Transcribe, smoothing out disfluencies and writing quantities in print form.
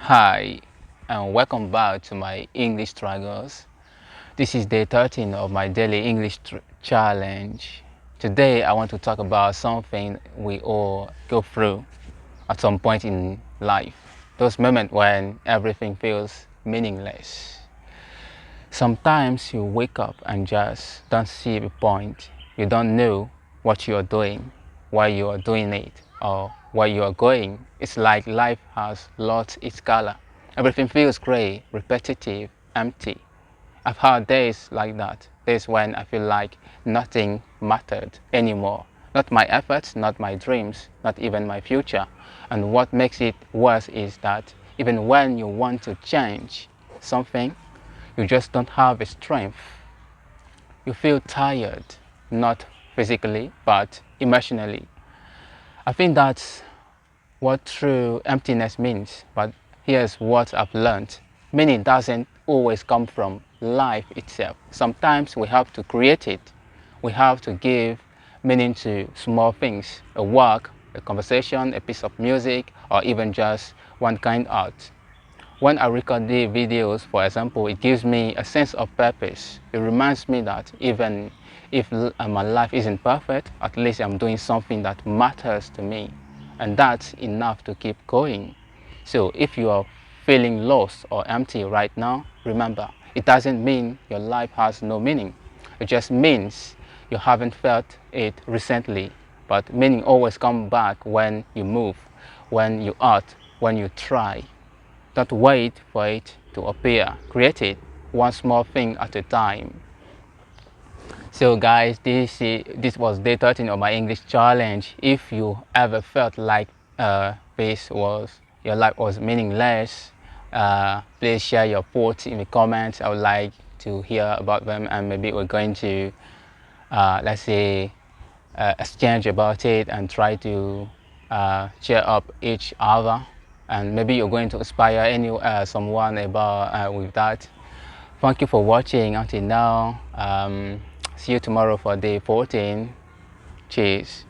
Hi, and welcome back to my English struggles. This is day 13 of my daily English challenge. Today, I want to talk about something we all go through at some point in life. Those moments when everything feels meaningless. Sometimes you wake up and just don't see the point. You don't know what you are doing, why you are doing it, or where you are going. It's like life has lost its color. Everything feels gray, repetitive, empty. I've had days like that, days when I feel like nothing mattered anymore. Not my efforts, not my dreams, not even my future. And what makes it worse is that even when you want to change something, you just don't have the strength. You feel tired, not physically, but emotionally. I think that's what true emptiness means, but here's what I've learned. Meaning doesn't always come from life itself. Sometimes we have to create it. We have to give meaning to small things, a walk, a conversation, a piece of music, or even just one kind art. When I record the videos, for example, it gives me a sense of purpose. It reminds me that even if my life isn't perfect, at least I'm doing something that matters to me. And that's enough to keep going. So if you are feeling lost or empty right now, remember, it doesn't mean your life has no meaning. It just means you haven't felt it recently. But meaning always comes back when you move, when you act, when you try. Don't wait for it to appear. Create it one small thing at a time. So guys, this was day 13 of my English challenge. If you ever felt like your life was meaningless, please share your thoughts in the comments. I would like to hear about them, and maybe we're going to let's say exchange about it and try to cheer up each other, and maybe you're going to inspire someone about with that. Thank you for watching until now. See you tomorrow for day 14. Cheers.